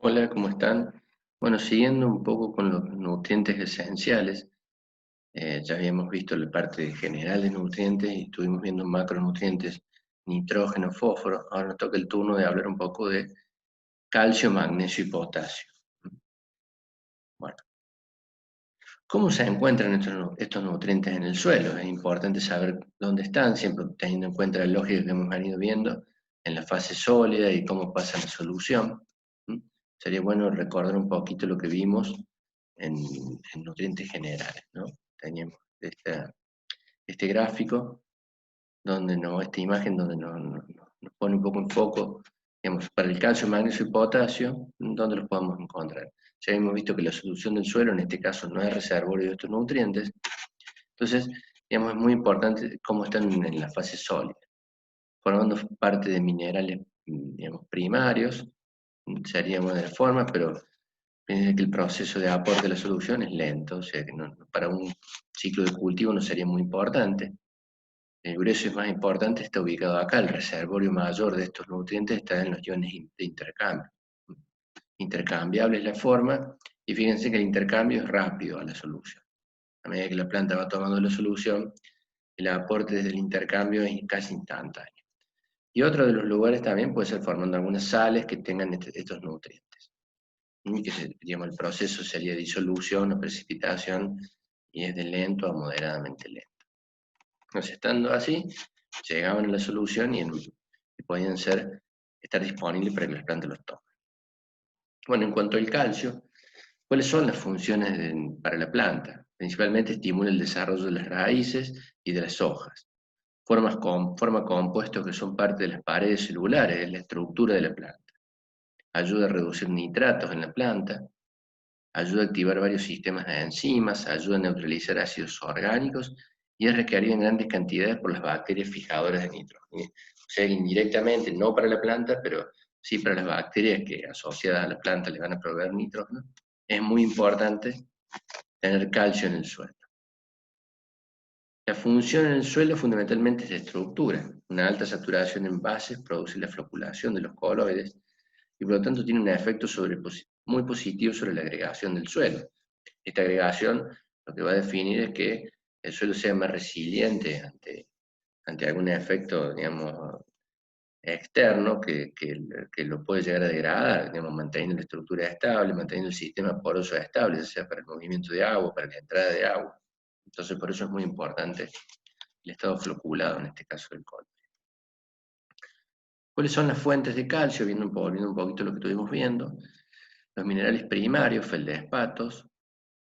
Hola, ¿cómo están? Bueno, siguiendo un poco con los nutrientes esenciales, ya habíamos visto la parte general de nutrientes y estuvimos viendo macronutrientes, nitrógeno, fósforo. Ahora nos toca el turno de hablar un poco de calcio, magnesio y potasio. Bueno, ¿cómo se encuentran estos nutrientes en el suelo? Es importante saber dónde están, siempre teniendo en cuenta la lógica que hemos venido viendo en la fase sólida y cómo pasa la solución. ¿Mm? Sería bueno recordar un poquito lo que vimos en nutrientes generales, ¿no? Teníamos este gráfico, esta imagen donde nos pone un poco en foco, digamos, para el calcio, magnesio y potasio, ¿dónde los podemos encontrar? Ya hemos visto que la solución del suelo, en este caso, no es reservorio de estos nutrientes, entonces, digamos, es muy importante cómo están en la fase sólida, formando parte de minerales, digamos, primarios, sería una de las formas, pero piensa que el proceso de aporte de la solución es lento, o sea que para un ciclo de cultivo no sería muy importante. El grueso es más importante, está ubicado acá, el reservorio mayor de estos nutrientes está en los iones de intercambio. Intercambiable es la forma, y fíjense que el intercambio es rápido a la solución. A medida que la planta va tomando la solución, el aporte desde el intercambio es casi instantáneo. Y otro de los lugares también puede ser formando algunas sales que tengan estos nutrientes. Digamos, el proceso sería disolución o precipitación y es de lento a moderadamente lento. Entonces, estando así, llegaban a la solución y podían estar disponibles para que las plantas los tomen. Bueno, en cuanto al calcio, ¿cuáles son las funciones para la planta? Principalmente estimula el desarrollo de las raíces y de las hojas. Forma compuestos que son parte de las paredes celulares, de la estructura de la planta. Ayuda a reducir nitratos en la planta, ayuda a activar varios sistemas de enzimas, ayuda a neutralizar ácidos orgánicos y es requerido en grandes cantidades por las bacterias fijadoras de nitrógeno. O sea, indirectamente, no para la planta, pero sí para las bacterias que asociadas a la planta le van a proveer nitrógeno, es muy importante tener calcio en el suelo. La función en el suelo fundamentalmente es de estructura. Una alta saturación en bases produce la floculación de los coloides y por lo tanto tiene un efecto muy positivo sobre la agregación del suelo. Esta agregación lo que va a definir es que el suelo sea más resiliente ante algún efecto, digamos, externo que lo puede llegar a degradar, digamos, manteniendo la estructura estable, manteniendo el sistema poroso estable, ya sea para el movimiento de agua, para la entrada de agua. Entonces, por eso es muy importante el estado floculado, en este caso del coloide. ¿Cuáles son las fuentes de calcio? Volviendo un poquito a lo que estuvimos viendo. Los minerales primarios, feldespatos,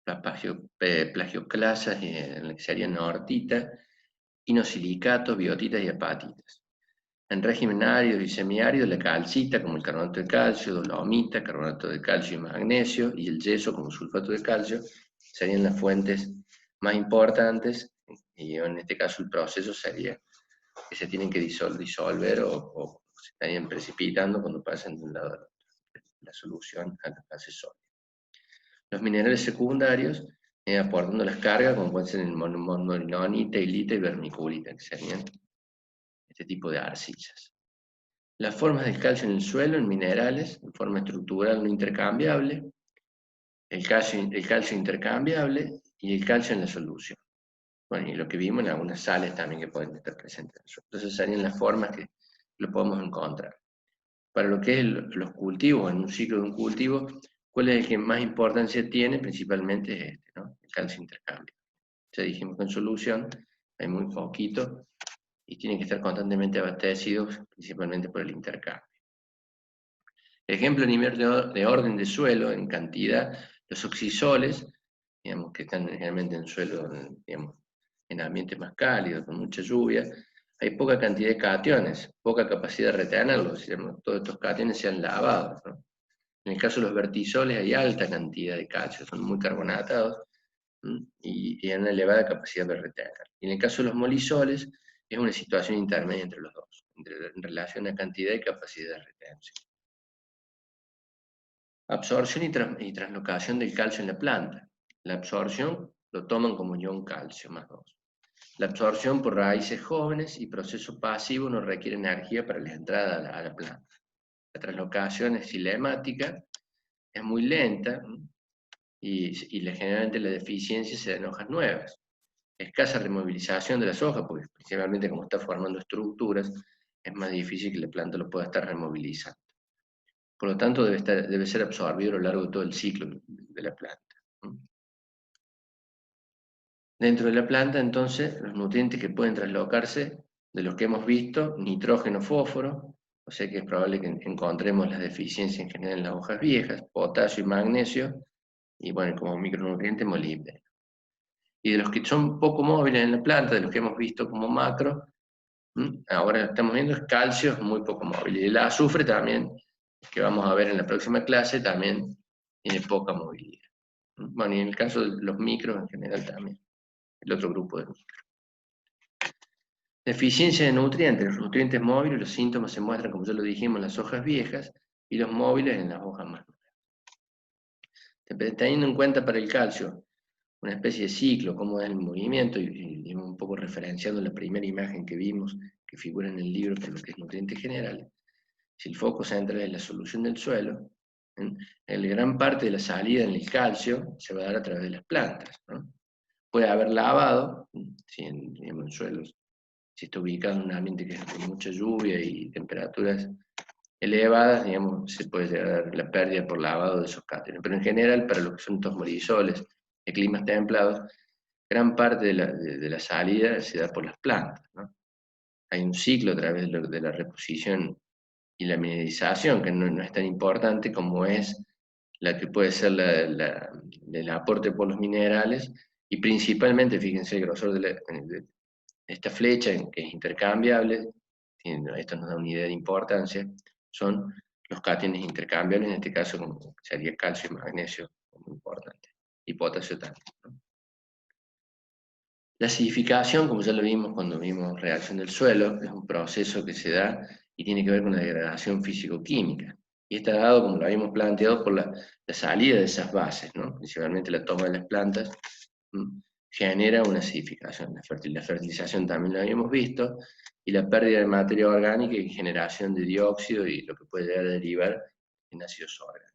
plagioclasas, en la que serían aortita, inosilicatos, biotitas y apatitas. En régimen árido y semiárido, la calcita, como el carbonato de calcio, dolomita, carbonato de calcio y magnesio, y el yeso, como sulfato de calcio, serían las fuentes más importantes, y en este caso el proceso sería que se tienen que disolver o se estarían precipitando cuando pasan de un lado a otro, la solución a la fase sólida. Los minerales secundarios, aportando las cargas, como pueden ser el mononita, hilita y vermiculita, que serían este tipo de arcillas. Las formas del calcio en el suelo, en minerales, en forma estructural no intercambiable, el calcio intercambiable y el calcio en la solución. Bueno, y lo que vimos en algunas sales también que pueden estar presentes en el suelo. Entonces serían las formas que lo podemos encontrar. Para lo que es los cultivos, en un ciclo de un cultivo, ¿cuál es el que más importancia tiene? Principalmente es este, ¿no? El calcio intercambio. Ya dijimos que en solución hay muy poquito y tienen que estar constantemente abastecidos, principalmente por el intercambio. Ejemplo a nivel de orden de suelo, en cantidad, los oxisoles, digamos, que están generalmente en suelo, digamos, en ambientes más cálidos, con mucha lluvia, hay poca cantidad de cationes, poca capacidad de retenerlos, digamos, todos estos cationes se han lavado, ¿no? En el caso de los vertisoles hay alta cantidad de calcio, son muy carbonatados y hay una elevada capacidad de retener. Y en el caso de los molisoles es una situación intermedia entre los dos, en relación a cantidad y capacidad de retención. Absorción y translocación del calcio en la planta. La absorción lo toman como ion calcio, más 2. La absorción por raíces jóvenes y proceso pasivo no requiere energía para la entrada a la planta. La translocación es cinemática es muy lenta y generalmente la deficiencia se da en hojas nuevas. Escasa removilización de las hojas, porque principalmente como está formando estructuras, es más difícil que la planta lo pueda estar removilizando. Por lo tanto, debe ser absorbido a lo largo de todo el ciclo de la planta. Dentro de la planta, entonces, los nutrientes que pueden traslocarse, de los que hemos visto, nitrógeno, fósforo, o sea que es probable que encontremos las deficiencias en general en las hojas viejas, potasio y magnesio, y bueno, como micronutriente, molibdeno. Y de los que son poco móviles en la planta, de los que hemos visto como macro, ahora estamos viendo es calcio, es muy poco móvil. Y el azufre también, que vamos a ver en la próxima clase, también tiene poca movilidad. Bueno, y en el caso de los micros en general también, el otro grupo de micros. Deficiencia de nutrientes. Los nutrientes móviles, los síntomas se muestran, como ya lo dijimos, en las hojas viejas, y los móviles en las hojas más nuevas. Teniendo en cuenta para el calcio una especie de ciclo, cómo es el movimiento, y un poco referenciando la primera imagen que vimos, que figura en el libro por lo que es nutrientes generales, si el foco central es la solución del suelo, en gran parte de la salida en el calcio se va a dar a través de las plantas, ¿no? Puede haber lavado, si en suelos, si está ubicado en un ambiente que es con mucha lluvia y temperaturas elevadas, digamos, se puede llegar a dar la pérdida por lavado de esos cátiones. Pero en general, para lo que son tosmorisoles de climas templados, gran parte de la salida se da por las plantas, ¿no? Hay un ciclo a través de la reposición y la mineralización, que no es tan importante como es la que puede ser el aporte por los minerales, y principalmente, fíjense el grosor de esta flecha, que es intercambiable, esto nos da una idea de importancia, son los cátiones intercambiables, en este caso como sería calcio y magnesio, muy importante, y potasio también, ¿no? La acidificación, como ya lo vimos cuando vimos reacción del suelo, es un proceso que se da y tiene que ver con la degradación físico-química. Y está dado, como lo habíamos planteado, por la salida de esas bases, ¿no? Principalmente la toma de las plantas genera una acidificación. La fertilización también lo habíamos visto, y la pérdida de materia orgánica y generación de dióxido y lo que puede llegar a derivar en ácidos orgánicos.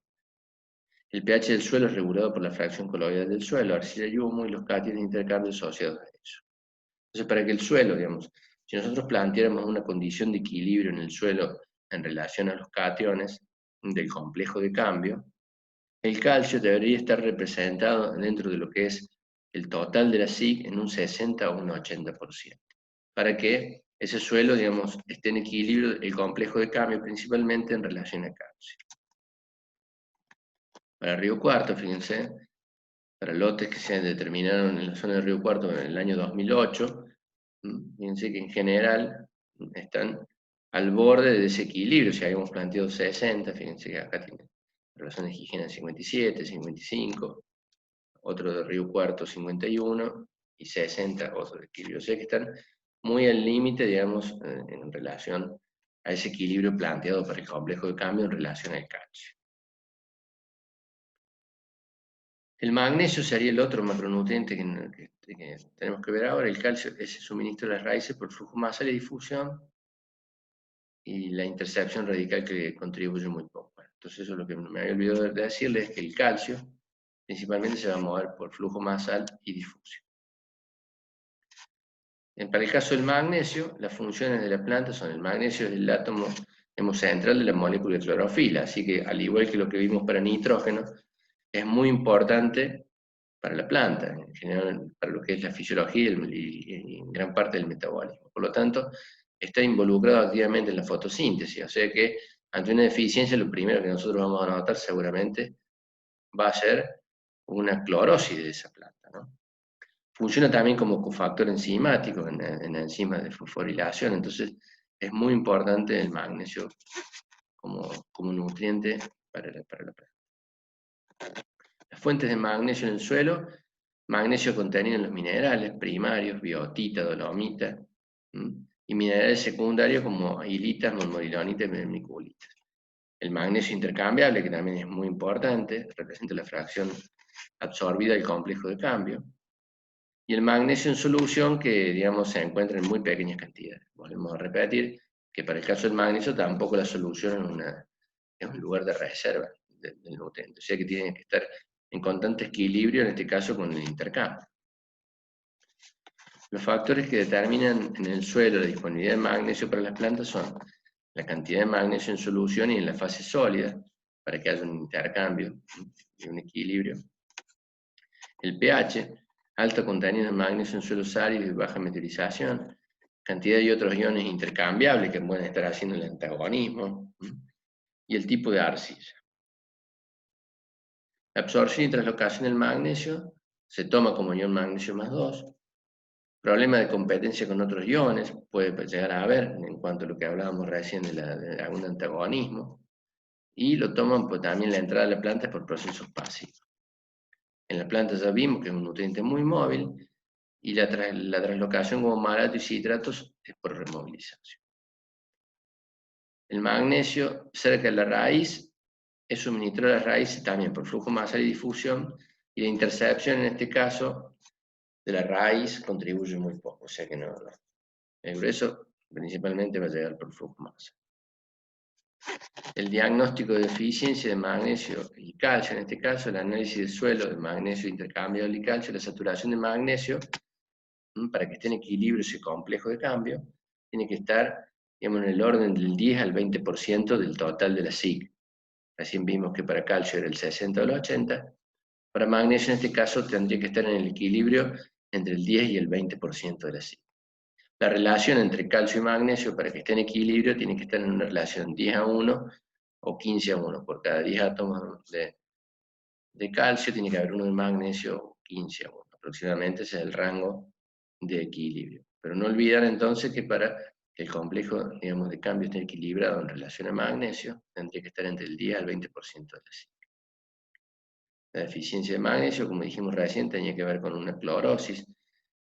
El pH del suelo es regulado por la fracción coloidal del suelo, arcilla y humo, y los cátiones de intercambio asociados a eso. Entonces, para que el suelo, digamos, si nosotros planteáramos una condición de equilibrio en el suelo en relación a los cationes del complejo de cambio, el calcio debería estar representado dentro de lo que es el total de la SIC en un 60 o un 80%, para que ese suelo, digamos, esté en equilibrio, el complejo de cambio principalmente en relación a calcio. Para Río Cuarto, fíjense, para lotes que se determinaron en la zona de Río Cuarto en el año 2008, fíjense que en general están al borde de desequilibrio. Si habíamos planteado 60, fíjense que acá tiene relaciones Gijena 57, 55, otro de Río Cuarto 51 y 60, otro de equilibrio. O sea que están muy al límite, digamos, en relación a ese equilibrio planteado para el complejo de cambio en relación al calcio. El magnesio sería el otro macronutriente que tenemos que ver ahora. El calcio es el suministro de las raíces por flujo masal y difusión, y la intercepción radical que contribuye muy poco. Entonces eso es lo que me había olvidado de decirles, es que el calcio principalmente se va a mover por flujo masal y difusión. Para el caso del magnesio, las funciones de la planta son: el magnesio es el átomo central de la molécula de clorofila, así que al igual que lo que vimos para nitrógeno, es muy importante para la planta, en general para lo que es la fisiología y en gran parte del metabolismo. Por lo tanto, está involucrado activamente en la fotosíntesis, o sea que ante una deficiencia lo primero que nosotros vamos a notar seguramente va a ser una clorosis de esa planta, ¿no? Funciona también como cofactor enzimático en enzimas de fosforilación, entonces es muy importante el magnesio como nutriente para la planta. Las fuentes de magnesio en el suelo: magnesio contenido en los minerales primarios, biotita, dolomita, y minerales secundarios como hilitas, monmorilonitas y vermiculitas. El magnesio intercambiable, que también es muy importante, representa la fracción absorbida del complejo de cambio. Y el magnesio en solución, que digamos se encuentra en muy pequeñas cantidades. Volvemos a repetir que para el caso del magnesio tampoco la solución es un lugar de reserva del nutriente. O sea que tienen que estar en constante equilibrio, en este caso con el intercambio. Los factores que determinan en el suelo la disponibilidad de magnesio para las plantas son la cantidad de magnesio en solución y en la fase sólida, para que haya un intercambio y un equilibrio. El pH, alto contenido de magnesio en suelos áridos y baja meteorización, cantidad de otros iones intercambiables que pueden estar haciendo el antagonismo, y el tipo de arcilla. La absorción y translocación del magnesio se toma como ion magnesio más 2. Problema de competencia con otros iones puede llegar a haber en cuanto a lo que hablábamos recién de algún antagonismo. Y lo toman pues, también la entrada de la planta por procesos pasivos. En la planta ya vimos que es un nutriente muy móvil y la translocación como malato y citratos es por removilización. El magnesio cerca de la raíz es suministrado a las raíces también por flujo masal y difusión, y la intercepción en este caso de la raíz contribuye muy poco, o sea que no, el grueso principalmente va a llegar por flujo masal. El diagnóstico de deficiencia de magnesio y calcio, en este caso el análisis del suelo de magnesio intercambiable y calcio, la saturación de magnesio, para que esté en equilibrio ese complejo de cambio, tiene que estar, digamos, en el orden del 10 al 20% del total de la SIC. Recién vimos que para calcio era el 60 o el 80, para magnesio en este caso tendría que estar en el equilibrio entre el 10 y el 20% de la SIC. La relación entre calcio y magnesio, para que esté en equilibrio, tiene que estar en una relación 10 a 1 o 15 a 1. Por cada 10 átomos de calcio tiene que haber uno de magnesio, 15 a 1. Aproximadamente ese es el rango de equilibrio. Pero no olvidar entonces que para que el complejo, digamos, de cambio esté equilibrado en relación a magnesio, tendría que estar entre el 10 al 20% de la SIC. La deficiencia de magnesio, como dijimos recién, tenía que ver con una clorosis.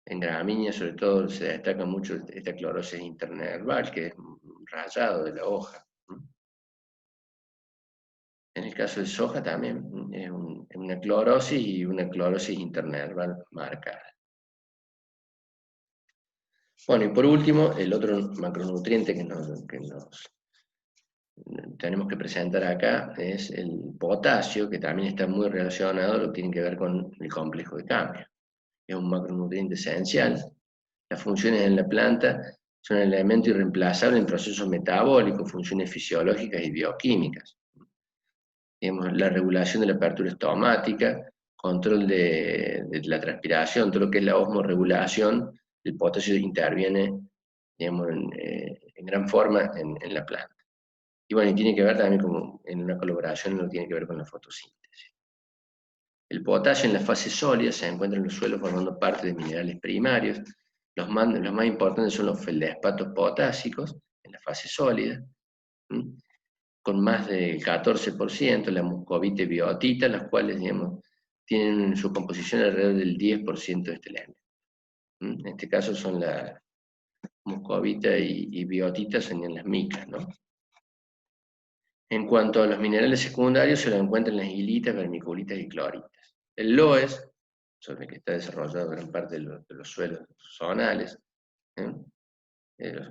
En gramíneas, sobre todo, se destaca mucho esta clorosis internerval, que es rayado de la hoja. En el caso de soja también es una clorosis y una clorosis internerval marcada. Bueno, y por último, el otro macronutriente que tenemos que presentar acá es el potasio, que también está muy relacionado, lo que tiene que ver con el complejo de cambio. Es un macronutriente esencial. Las funciones en la planta son el elemento irreemplazable en procesos metabólicos, funciones fisiológicas y bioquímicas. Digamos, la regulación de la apertura estomática, control de la transpiración, todo lo que es la osmorregulación, el potasio interviene, digamos, en gran forma en la planta. Y bueno, y tiene que ver también como en una colaboración en lo que tiene que ver con la fotosíntesis. El potasio en la fase sólida se encuentra en los suelos formando parte de minerales primarios. Los más importantes son los feldespatos potásicos en la fase sólida, con más del 14%, la muscovita y biotita, las cuales, digamos, tienen en su composición alrededor del 10% de este elemento. En este caso son la muscovita y biotita, son las micas, ¿no? En cuanto a los minerales secundarios, se lo encuentran las hilitas, vermiculitas y cloritas. El loess, sobre el que está desarrollado gran parte de los suelos zonales,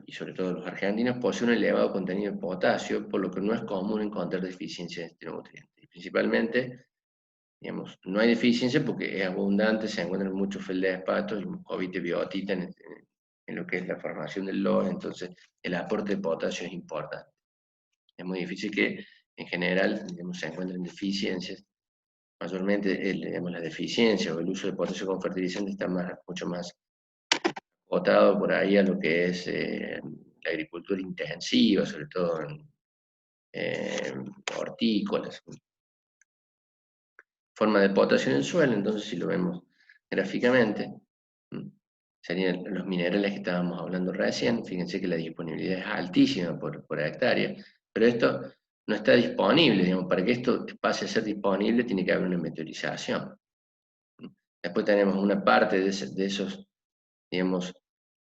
y sobre todo los argentinos, posee un elevado contenido de potasio, por lo que no es común encontrar deficiencia de este nutriente. Y principalmente, digamos, no hay deficiencia porque es abundante, se encuentran muchos feldespatos y muscovita y biotita en lo que es la formación del loess, entonces el aporte de potasio es importante. Es muy difícil que, en general, digamos, se encuentren deficiencias. Mayormente, digamos, la deficiencia o el uso de potasio como fertilizante está mucho más acotado por ahí a lo que es la agricultura intensiva, sobre todo en hortícolas. Forma de potasio en el suelo, entonces si lo vemos gráficamente, serían los minerales que estábamos hablando recién. Fíjense que la disponibilidad es altísima por hectárea, pero esto no está disponible, digamos, para que esto pase a ser disponible tiene que haber una meteorización. Después tenemos una parte de esos, digamos,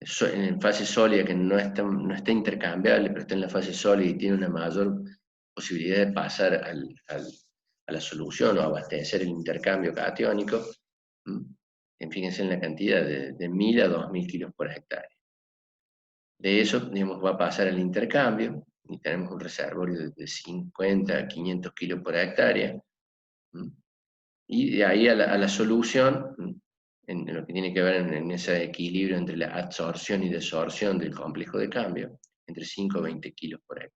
en fase sólida que no está intercambiable, pero está en la fase sólida y tiene una mayor posibilidad de pasar a la solución o abastecer el intercambio catiónico. Fíjense en la cantidad de 1000 a 2000 kilos por hectárea. De eso, digamos, va a pasar al intercambio, y tenemos un reservorio de 50 a 500 kilos por hectárea, y de ahí a la solución, en lo que tiene que ver en ese equilibrio entre la absorción y desorción del complejo de cambio, entre 5 a 20 kilos por hectárea.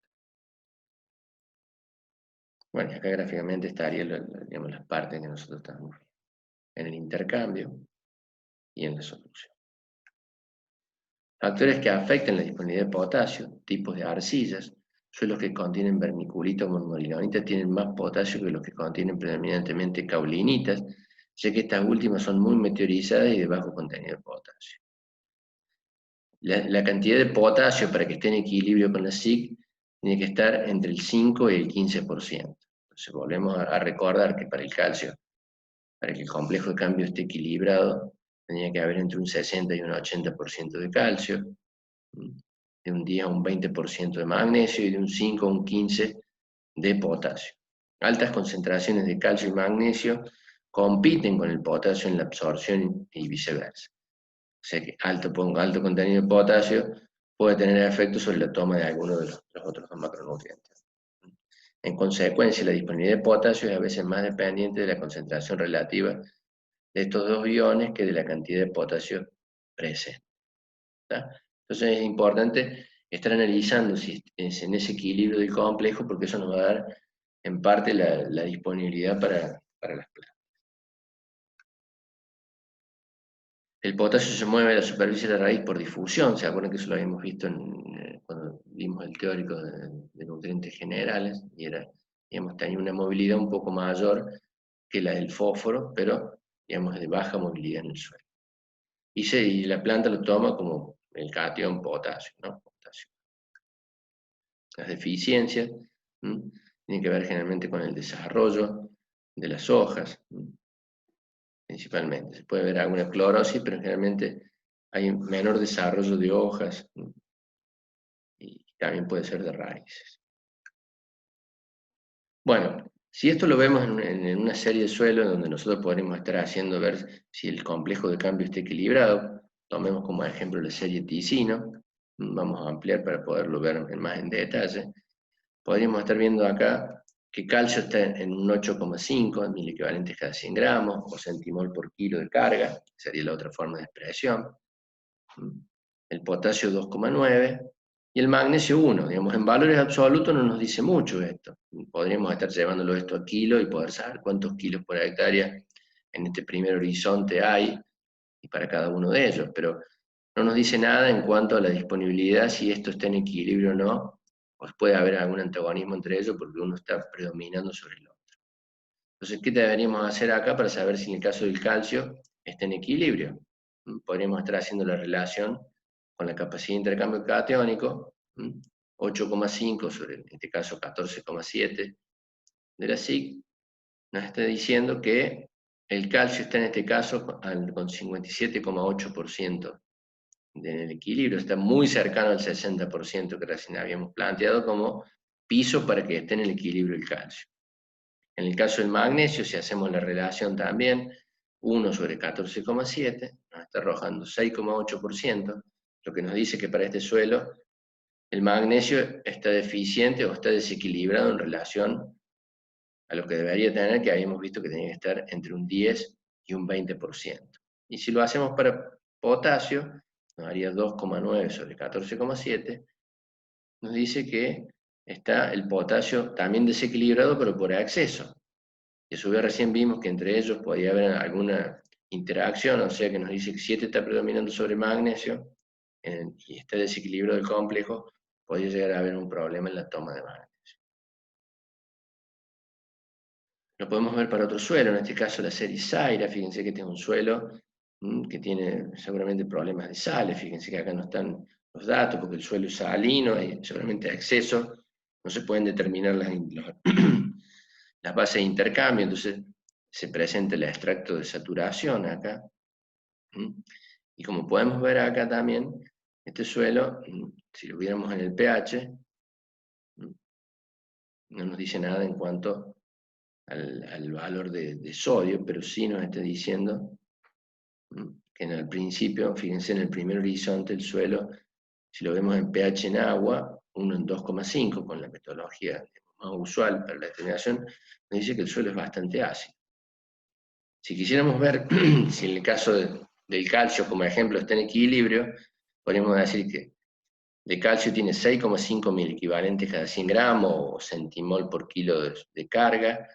Bueno, acá gráficamente estarían digamos, las partes que nosotros estamos en el intercambio y en la solución. Factores que afectan la disponibilidad de potasio, tipos de arcillas, suelos que contienen vermiculita o monoligonita tienen más potasio que los que contienen predominantemente caulinitas, ya que estas últimas son muy meteorizadas y de bajo contenido de potasio. La cantidad de potasio para que esté en equilibrio con la SIC tiene que estar entre el 5 y el 15%. Entonces volvemos a recordar que para el calcio, para que el complejo de cambio esté equilibrado, tenía que haber entre un 60 y un 80% de calcio, de un 10 a un 20% de magnesio y de un 5 a un 15% de potasio. Altas concentraciones de calcio y magnesio compiten con el potasio en la absorción y viceversa. O sea que alto contenido de potasio puede tener efecto sobre la toma de alguno de los otros dos macronutrientes. En consecuencia, la disponibilidad de potasio es a veces más dependiente de la concentración relativa de estos dos iones que de la cantidad de potasio presente. Entonces es importante estar analizando si es en ese equilibrio del complejo, porque eso nos va a dar en parte la disponibilidad para las plantas. El potasio se mueve a la superficie de la raíz por difusión, ¿se acuerdan que eso lo habíamos visto cuando vimos el teórico de nutrientes generales? Y digamos, tenía una movilidad un poco mayor que la del fósforo, pero digamos, de baja movilidad en el suelo. Y la planta lo toma como el catión potasio, ¿no? Potasio. Las deficiencias tienen que ver generalmente con el desarrollo de las hojas, principalmente. Se puede ver alguna clorosis, pero generalmente hay un menor desarrollo de hojas y también puede ser de raíces. Bueno, si esto lo vemos en una serie de suelos donde nosotros podremos estar haciendo ver si el complejo de cambio está equilibrado, tomemos como ejemplo la serie Ticino, vamos a ampliar para poderlo ver más en detalle. Podríamos estar viendo acá que calcio está en un 8,5 mil equivalentes cada 100 gramos, o centimol por kilo de carga, sería la otra forma de expresión. El potasio 2,9 y el magnesio 1. Digamos, en valores absolutos no nos dice mucho esto. Podríamos estar llevándolo esto a kilo y poder saber cuántos kilos por hectárea en este primer horizonte hay, y para cada uno de ellos, pero no nos dice nada en cuanto a la disponibilidad, si esto está en equilibrio o no, o puede haber algún antagonismo entre ellos porque uno está predominando sobre el otro. Entonces, ¿qué deberíamos hacer acá para saber si en el caso del calcio está en equilibrio? Podríamos estar haciendo la relación con la capacidad de intercambio catiónico, 8,5 sobre, en este caso, 14,7 de la SIC, nos está diciendo que el calcio está en este caso con 57,8% en el equilibrio, está muy cercano al 60% que recién habíamos planteado como piso para que esté en el equilibrio el calcio. En el caso del magnesio, si hacemos la relación también, 1 sobre 14,7, nos está arrojando 6,8%, lo que nos dice que para este suelo el magnesio está deficiente o está desequilibrado en relación a lo que debería tener, que habíamos visto que tenía que estar entre un 10 y un 20%. Y si lo hacemos para potasio, nos daría 2,9 sobre 14,7, nos dice que está el potasio también desequilibrado, pero por exceso. Y a su vez recién vimos que entre ellos podía haber alguna interacción, o sea que nos dice que 7 está predominando sobre magnesio, y está desequilibrado el complejo, podría llegar a haber un problema en la toma de magnesio. Lo podemos ver para otro suelo, en este caso la serie Zaira, fíjense que este es un suelo que tiene seguramente problemas de sales, fíjense que acá no están los datos porque el suelo es salino, hay seguramente exceso, no se pueden determinar las bases de intercambio, entonces se presenta el extracto de saturación acá. Y como podemos ver acá también, este suelo, si lo viéramos en el pH, no nos dice nada en cuanto al valor de sodio, pero sí nos está diciendo que en el principio, fíjense en el primer horizonte, el suelo, si lo vemos en pH en agua, uno en 2,5 con la metodología más usual para la determinación, nos dice que el suelo es bastante ácido. Si quisiéramos ver si en el caso del calcio, como ejemplo, está en equilibrio, podríamos decir que de calcio tiene 6,5 mil equivalentes cada 100 gramos o centimol por kilo de carga.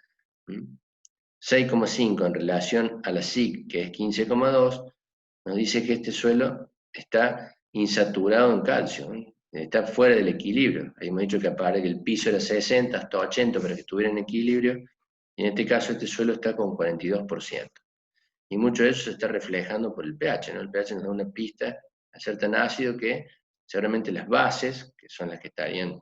6,5 en relación a la SIC, que es 15,2, nos dice que este suelo está insaturado en calcio, está fuera del equilibrio. Habíamos dicho que el piso era 60 hasta 80 para que estuviera en equilibrio, y en este caso este suelo está con 42%. Y mucho de eso se está reflejando por el pH, ¿no? El pH nos da una pista al ser tan ácido que seguramente las bases, que son las que estarían,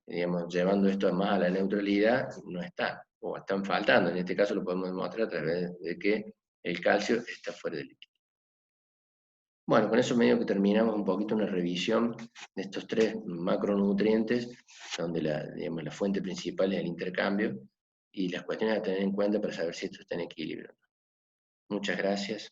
digamos, llevando esto más a la neutralidad, no están, o están faltando. En este caso lo podemos demostrar a través de que el calcio está fuera del líquido. Bueno, con eso medio que terminamos un poquito una revisión de estos tres macronutrientes, donde digamos, la fuente principal es el intercambio, y las cuestiones a tener en cuenta para saber si esto está en equilibrio. Muchas gracias.